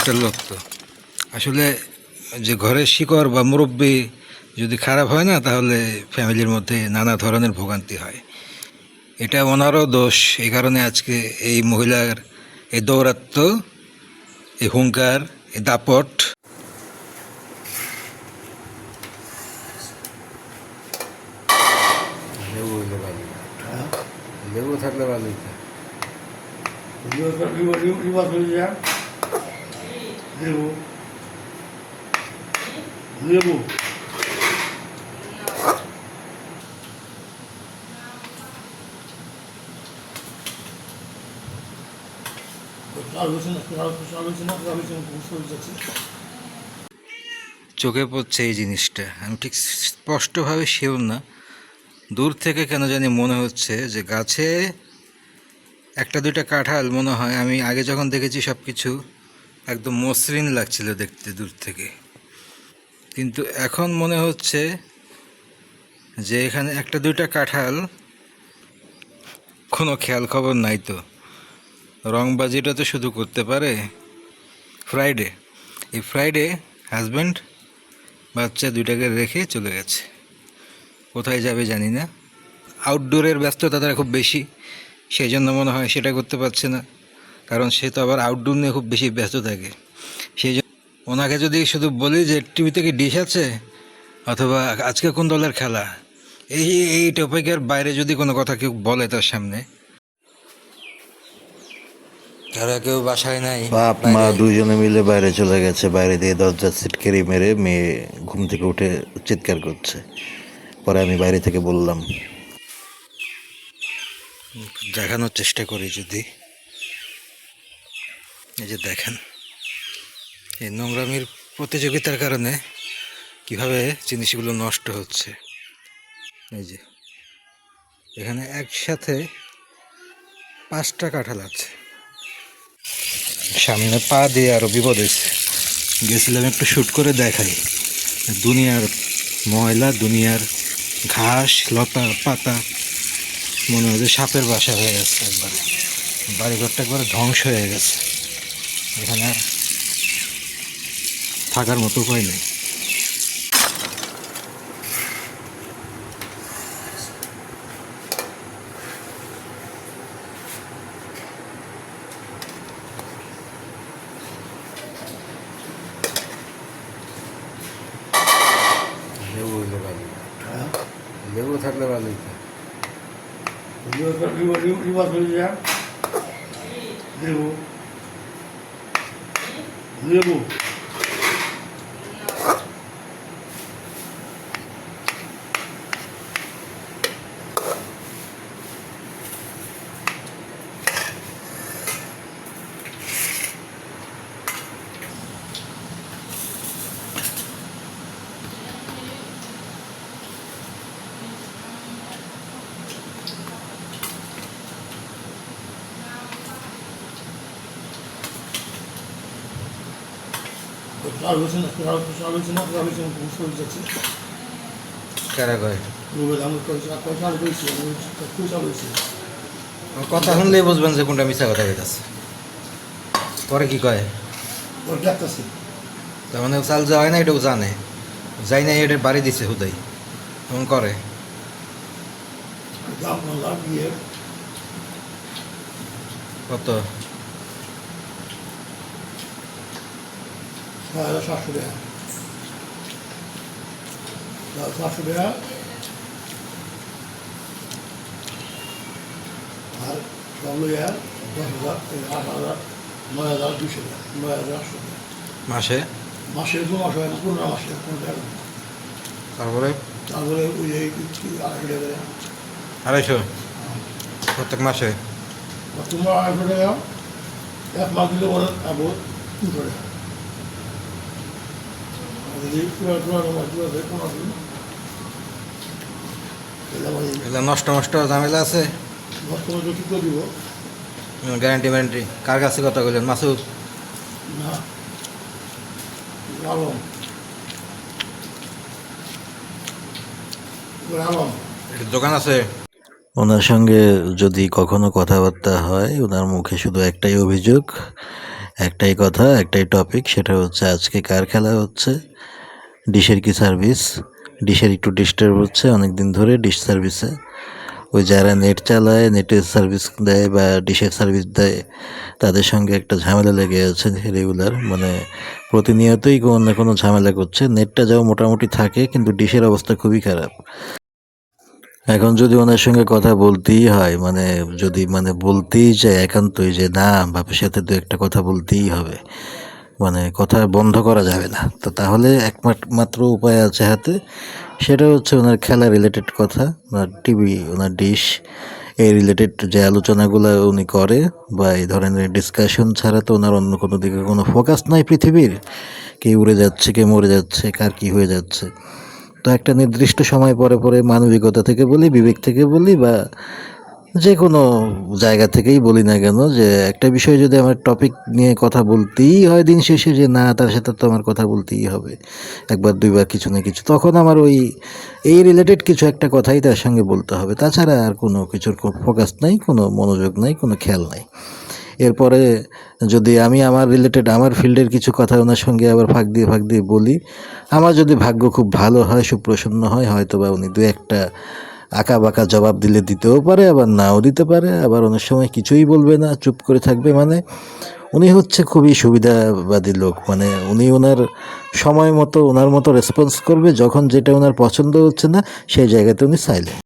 কাজের লোক তো আসলে যে ঘরের শিকড় বা মুরব্বি যদি খারাপ হয় না তাহলে ফ্যামিলির মধ্যে নানা ধরনের ভোগান্তি হয়। এটা ওনারও দোষ। এই কারণে আজকে এই মহিলার এই দৌরাত্ম্য, এই হুঙ্কার, এই দাপট। লেবু হইলে ভালো, লেবু থাকলে ভালো হইতো। লেবু চোখে পড়ছে এই জিনিসটা, আমি ঠিক স্পষ্টভাবে শিওর না, দূর থেকে কেন জানি মনে হচ্ছে যে গাছে একটা দুইটা কাঁঠাল মনে হয়। আমি আগে যখন দেখেছি সব কিছু একদম মসৃণ লাগছিল দেখতে দূর থেকে, কিন্তু এখন মনে হচ্ছে যে এখানে একটা দুইটা কাঁঠাল, কোনো খেয়াল খবর নাই তো। রংবাজিটা তো শুধু করতে পারে ফ্রাইডে। এই ফ্রাইডে হাজব্যান্ড বাচ্চা দুইটাকে রেখে চলে গেছে, কোথায় যাবে জানি না। আউটডোরের ব্যস্ততা তারা খুব বেশি, সেই জন্য মনে হয় সেটা করতে পারছে না, কারণ সে তো আবার আউটডোর নিয়ে খুব বেশি ব্যস্ত থাকে। সেই জন্য ওনাকে যদি শুধু বলি যে টিভিতে কি ডিশ আছে অথবা আজকে কোন দলের খেলা, এই এই টপিকের বাইরে যদি কোনো কথা কেউ বলে তার সামনে, তারা কেউ বাসায় নাই, বাপ মা দুইজনে মিলে বাইরে চলে গেছে। বাইরে দিয়ে দরজা সিটকেরি মেরে মেয়ে ঘুম থেকে উঠে চিৎকার করছে। পরে আমি বাইরে থেকে বললাম, দেখানোর চেষ্টা করি যদি। এই যে দেখেন, এই নোংরামির প্রতিযোগিতার কারণে কিভাবে জিনিসগুলো নষ্ট হচ্ছে। এই যে এখানে একসাথে 5টা কাঁঠাল আছে, সামনে পা দিয়ে আরো বিপদ হয়েছে। গেছিলাম একটু শ্যুট করে দেখাই, দুনিয়ার ময়লা, দুনিয়ার ঘাস লতা পাতা, মনে হয় যে সাপের বাসা হয়ে গেছে একবারে। বাড়িঘরটা একবারে ধ্বংস হয়ে গেছে, এখানে আর থাকার মতো উপায় নেই। লেবু হইলে ভালো, লেবু থাকলে ভালো হইতো। লেবু লেবু কারা কয় কথা শুনলেই বুঝবেন যে কোনটা মিথ্যা কথা কইতাছে। পরে কি কয়, তার মানে চাল যাওয়া হয় না, এটাও জানে, যাই না এটা বাড়ি দিছে হুদাই, এমন করে। কত 700 আর সব 10,000 8,000 9,200 9,800 মাসে? মাসে 2 মাস হয় না, 15 মাসে 15 তারপরে তারপরে ওই 250 প্রত্যেক মাসে। তোমার 250 টাকা 1 মাস দিলে ওরা আবার 200 টাকা। যদি এগুলো নষ্ট নষ্ট ঝামেলা আছে, দিব গ্যারান্টি ম্যারান্টি কার কাছে কথা বললেন? মাসুদ না আলম আলম দোকান আছে। ওনার সঙ্গে যদি কখনো কথাবার্তা হয়, ওনার মুখে শুধু একটাই অভিযোগ, একটাই কথা, একটাই টপিক, সেটা হচ্ছে আজকে কার খেলা হচ্ছে, ডিশের কি সার্ভিস। ডিশের একটু ডিস্টার্ব হচ্ছে অনেক দিন ধরে ডিশ সার্ভিসে। ওই যারা নেট চালায়, নেটের সার্ভিস দেয় বা ডিশের সার্ভিস দেয়, তাদের সঙ্গে একটা ঝামেলা লেগে আছে রেগুলার, মানে প্রতিনিয়তই কোনো না কোনো ঝামেলা করছে। নেটটা যাও মোটামুটি থাকে, কিন্তু ডিশের অবস্থা খুবই খারাপ। এখন যদি ওনার সঙ্গে কথা বলতেই হয়, মানে যদি মানে বলতেই চাই একান্তই যে না, বাপের সাথে দু একটা কথা বলতেই হবে, মানে কথা বন্ধ করা যাবে না, তো তাহলে একমাত্র উপায় আছে হাতে, সেটা হচ্ছে ওনার খেলা রিলেটেড কথা, ওনার টিভি, ওনার ডিশ, এই রিলেটেড যে আলোচনাগুলো উনি করে বা এই ধরনের ডিসকাশন ছাড়া তো ওনার অন্য কোনো দিকে কোনো ফোকাস নাই পৃথিবীর। কে উড়ে যাচ্ছে, কে মরে যাচ্ছে, কার কী হয়ে যাচ্ছে। তো একটা নির্দিষ্ট সময় পরে পরে মানবিকতা থেকে বলি, বিবেক থেকে বলি, বা যে কোনো জায়গা থেকেই বলি না কেন, যে একটা বিষয় যদি আমার টপিক নিয়ে কথা বলতেই হয় দিন শেষে, যে না তার সাথে তো আমার কথা বলতেই হবে একবার দুইবার কিছু না কিছু, তখন আমার ওই এই রিলেটেড কিছু একটা কথাই তার সঙ্গে বলতে হবে, তাছাড়া আর কোনো কিছুর ফোকাস নাই, কোনো মনোযোগ নাই, কোনো খেয়াল নাই। এরপরে যদি আমি আমার রিলেটেড আমার ফিল্ডের কিছু কথা ওনার সঙ্গে আবার ফাঁক দিয়ে বলি, আমার যদি ভাগ্য খুব ভালো হয়, সুপ্রসন্ন হয়, হয়তো বা উনি দু একটা আঁকা বাঁকা জবাব দিলে দিতেও পারে, আবার নাও দিতে পারে, আবার অনেক সময় কিছুই বলবে না, চুপ করে থাকবে। মানে উনি হচ্ছে খুবই সুবিধাবাদী লোক, মানে উনি ওনার সময় মতো ওনার মতো রেসপন্স করবে, যখন যেটা ওনার পছন্দ হচ্ছে না সেই জায়গাতে উনি সাইলেন্ট।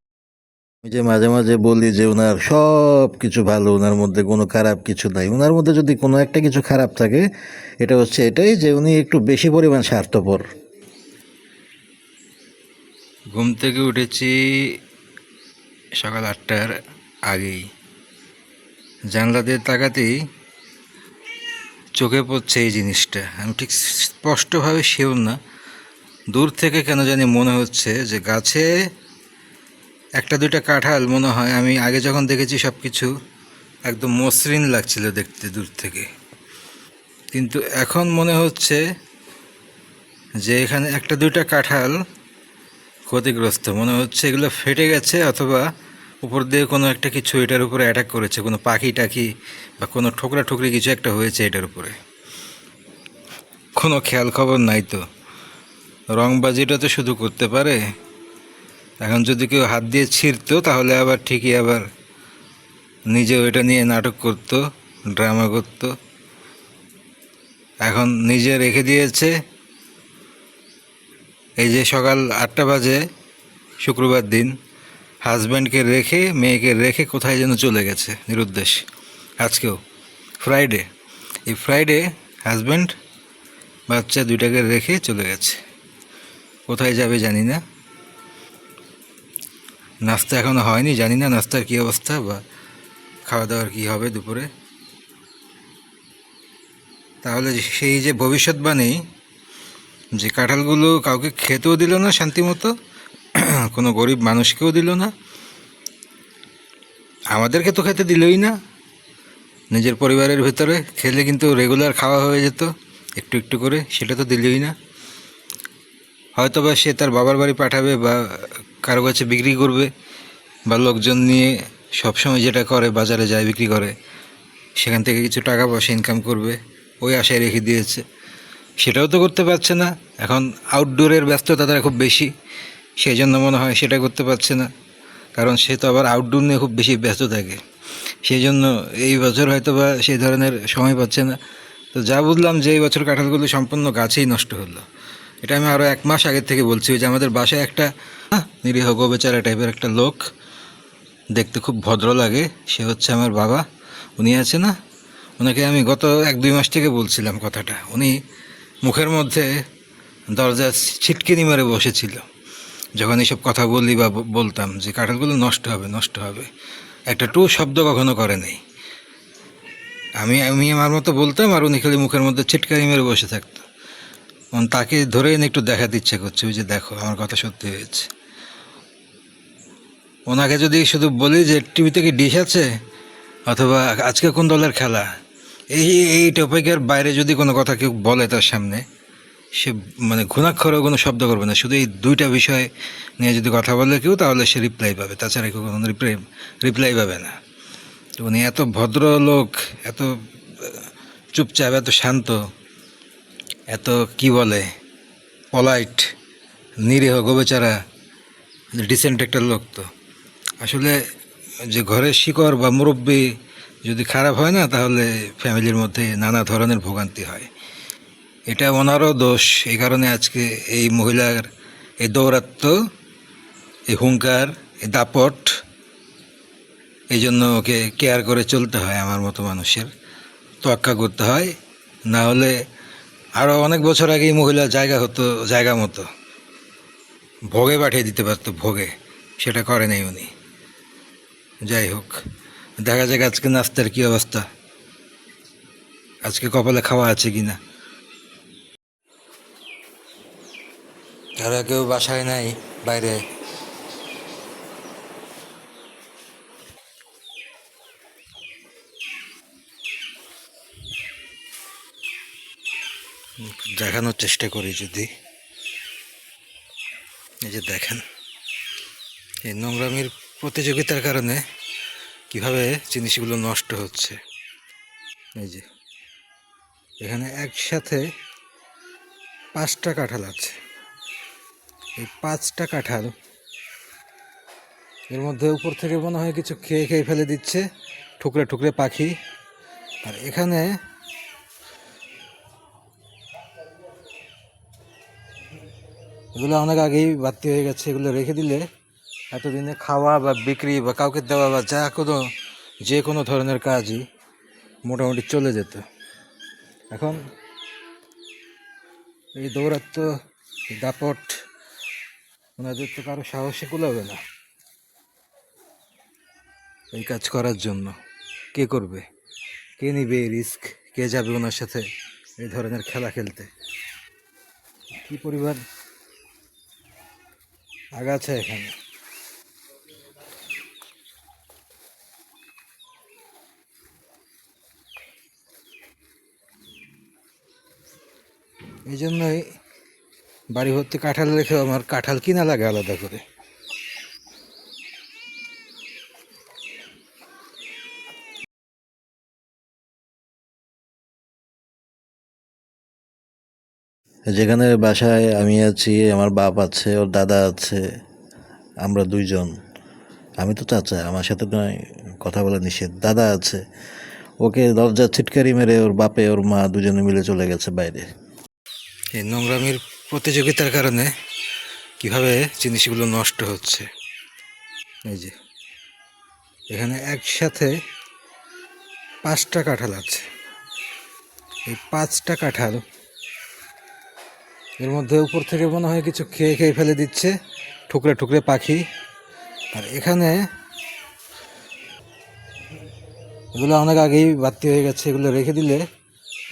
আমি যে মাঝে মাঝে বলি যে ওনার সব কিছু ভালো, ওনার মধ্যে কোনো খারাপ কিছু নাই, ওনার মধ্যে যদি কোনো একটা কিছু খারাপ থাকে, এটা হচ্ছে এটাই যে উনি একটু বেশি পরিমাণ স্বার্থপর। ঘুম থেকে উঠেছি সকাল 8টার আগেই। জানলা দিয়ে তাকাতেই চোখে পড়ছে এই জিনিসটা। আমি ঠিক স্পষ্টভাবে শিওর না, দূর থেকে কেন জানি মনে হচ্ছে যে গাছে একটা দুইটা কাঁঠাল মনে হয়। আমি আগে যখন দেখেছি সব কিছু একদম মসৃণ লাগছিল দেখতে দূর থেকে, কিন্তু এখন মনে হচ্ছে যে এখানে একটা দুইটা কাঁঠাল ক্ষতিগ্রস্ত মনে হচ্ছে, এগুলো ফেটে গেছে, অথবা উপর দিয়ে কোনো একটা কিছু এটার উপরে অ্যাটাক করেছে, কোনো পাখি টাকি বা কোনো ঠোকরা ঠুকরি কিছু একটা হয়েছে এটার উপরে। কোনো খেয়াল খবর নাই তো। রংবাজিটা তো শুধু করতে পারে, এখন যদি কেউ হাত দিয়ে ছিঁড়তো তাহলে আবার ঠিকই আবার নিজেও এটা নিয়ে নাটক করতো, ড্রামা করতো। এখন নিজে রেখে দিয়েছে। এই যে সকাল 8টা বাজে, শুক্রবার দিন, হাজব্যান্ডকে রেখে মেয়েকে রেখে কোথায় যেন চলে গেছে নিরুদ্দেশ। আজকেও ফ্রাইডে, এই ফ্রাইডে হাজব্যান্ড বাচ্চা দুইটাকে রেখে চলে গেছে। কোথায় যাবে জানি না। নাস্তা এখনও হয়নি, জানি না নাস্তার কী অবস্থা বা খাওয়া দাওয়ার কী হবে দুপুরে। তাহলে সেই যে ভবিষ্যৎবাণী, যে কাঁঠালগুলো কাউকে খেতেও দিল না শান্তিমতো, কোনো গরিব মানুষকেও দিল না, আমাদেরকে তো খেতে দিলই না, নিজের পরিবারের ভেতরে খেলে কিন্তু রেগুলার খাওয়া হয়ে যেত একটু একটু করে, সেটা তো দিলই না। হয়তো বা সে তার বাবার বাড়ি পাঠাবে বা কারো কাছে বিক্রি করবে, বা লোকজন নিয়ে সবসময় যেটা করে বাজারে যায় বিক্রি করে, সেখান থেকে কিছু টাকা পয়সা ইনকাম করবে, ওই আশায় রেখে দিয়েছে। সেটাও তো করতে পারছে না। এখন আউটডোরের ব্যস্ততা তারা খুব বেশি, সেই জন্য মনে হয় সেটা করতে পারছে না, কারণ সে তো আবার আউটডোর নিয়ে খুব বেশি ব্যস্ত থাকে। সেই জন্য এই বছর হয়তো বা সেই ধরনের সময় পাচ্ছে না। তো যা বুঝলাম যে এই বছর কাঁঠালগুলো সম্পূর্ণ গাছেই নষ্ট হলো। এটা আমি আরও 1 মাস আগের থেকে বলছি। ওই যে আমাদের বাসায় একটা নিরীহ গোবেচারা টাইপের একটা লোক, দেখতে খুব ভদ্র লাগে, সে হচ্ছে আমার বাবা। উনি আছে না, ওনাকে আমি গত 1-2 মাস থেকে বলছিলাম কথাটা। উনি মুখের মধ্যে দরজা ছিটকিনি মেরে বসেছিল যখন এইসব কথা বলি বা বলতাম যে কাঁঠালগুলো নষ্ট হবে নষ্ট হবে, একটা টু শব্দ কখনো করে নেই। আমি আমি আমার মতো বলতাম, আর উনি খালি মুখের মধ্যে ছিটকানি মেরে বসে থাকতো। তাকে ধরে এনে একটু দেখাতে ইচ্ছে করছে, ওই যে দেখো আমার কথা সত্যি হয়েছে। ওনাকে যদি শুধু বলি যে টিভিতে কি ডিশ আছে, অথবা আজকে কোন দলের খেলা, এই এই টপিকের বাইরে যদি কোনো কথা কেউ বলে তার সামনে, সে মানে ঘুণাক্ষরেও কোনো শব্দ করবে না। শুধু এই দুইটা বিষয় নিয়ে যদি কথা বলে কেউ, তাহলে সে রিপ্লাই পাবে, তাছাড়া কেউ কোনো রিপ্লাই পাবে না। উনি এত ভদ্র লোক, এত চুপচাপ, এত শান্ত, এত কি বলে পলাইট, নিরীহ গোবেচারা, ডিসেন্ট একটা লোক। তো আসলে যে ঘরের শিকড় বা মুরব্বি যদি খারাপ হয় না, তাহলে ফ্যামিলির মধ্যে নানা ধরনের ভোগান্তি হয়। এটা ওনারও দোষ। এই কারণে আজকে এই মহিলার এই দৌরাত্ম্য, এই হুঙ্কার, এই দাপট, এই জন্য ওকে কেয়ার করে চলতে হয়। আমার মতো মানুষের তোয়াক্কা করতে হয়, না হলে আরও অনেক বছর আগে এই মহিলা জায়গা মতো ভোগে পাঠিয়ে দিতে পারতো, ভোগে। সেটা করে নাই উনি। যাই হোক, দেখা যাক আজকে নাস্তার কী অবস্থা, আজকে কপালে খাওয়া আছে কি না। তারা কেউ বাসায় নাই, বাইরে। দেখানোর চেষ্টা করি যদি, এই যে দেখেন, এই নোংরামির প্রতিযোগিতার কারণে কিভাবে জিনিসগুলো নষ্ট হচ্ছে। এই যে এখানে একসাথে 5টা কাঁঠাল আছে। এই 5টা কাঁঠাল, এর মধ্যে উপর থেকে মনে হয় কিছু খেয়ে খেয়ে ফেলে দিচ্ছে, ঠুকরে ঠুকরে পাখি। আর এখানে এগুলো অনেক আগেই বাড়তি হয়ে গেছে। এগুলো রেখে দিলে এতদিনে খাওয়া বা বিক্রি বা কাউকে দেওয়া বা যে কোনো ধরনের কাজই মোটামুটি চলে যেত। এখন এই দৌরাত্ম্য, এই দাপট, ওনাদের তো কারো সাহসে কুলাবে না এই কাজ করার জন্য। কে করবে, কে নিবে এই রিস্ক, কে যাবে ওনার সাথে এই ধরনের খেলা খেলতে? কি পরিবার আগাছে এখানে। এই জন্যই বাড়ি ভর্তি কাঁঠাল রেখেও আমার কাঁঠাল কিনা লাগে আলাদা করে। যেখানে বাসায় আমি আছি, আমার বাপ আছে, ওর দাদা আছে, আমরা দুইজন। আমি তো চাচা, আমার সাথে নয় কথা বলা নিষেধ। দাদা আছে, ওকে দরজা ছিটকারি মেরে ওর বাপে ওর মা দুজনে মিলে চলে গেছে বাইরে। এই নোংরামির প্রতিযোগিতার কারণে কিভাবে জিনিসগুলো নষ্ট হচ্ছে। এই যে এখানে একসাথে 5টা কাঁঠাল আছে। এই 5টা কাঁঠাল, এর মধ্যে উপর থেকে মনে হয় কিছু খেয়ে খেয়ে ফেলে দিচ্ছে, ঠুকরে ঠুকরে পাখি। আর এখানে এগুলো অনেক আগেই বাড়তি হয়ে গেছে। এগুলো রেখে দিলে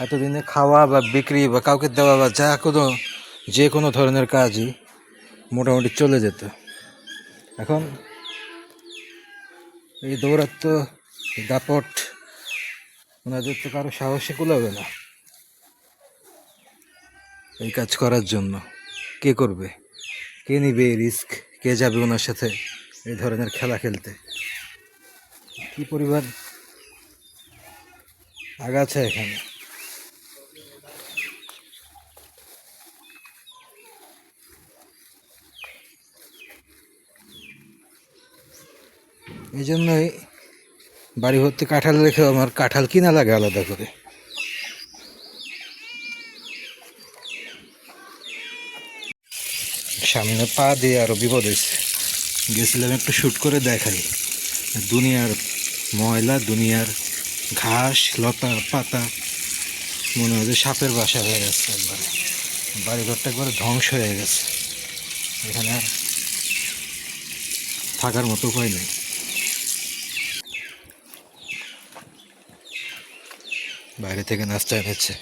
এতদিনে খাওয়া বা বিক্রি বা কাউকে দেওয়া বা যে কোনো ধরনের কাজই মোটামুটি চলে যেত। এখন এই দৌরাত্ম্য, এই দাপট, ওনাদের তো কারো সাহসে কুলাবে না এই কাজ করার জন্য। কে করবে, কে নিবে এই রিস্ক, কে যাবে ওনার সাথে এই ধরনের খেলা খেলতে? কি পরিবার আগাছে এখানে। এই জন্যই বাড়ি ভর্তি কাঁঠাল রেখেও আমার কাঁঠাল কিনা লাগে আলাদা করে। সামনে পা দিয়ে আরো বিপদ হয়েছে। গেছিলাম একটু শ্যুট করে দেখাই, দুনিয়ার ময়লা, দুনিয়ার ঘাস লতা পাতা, মনে হয় যে সাপের বাসা হয়ে গেছে একবারে। বাড়িঘরটা একবারে ধ্বংস হয়ে গেছে। এখানে আর থাকার মতো উপায় নেই। বাইরে থেকে নাস্তা এনেছে।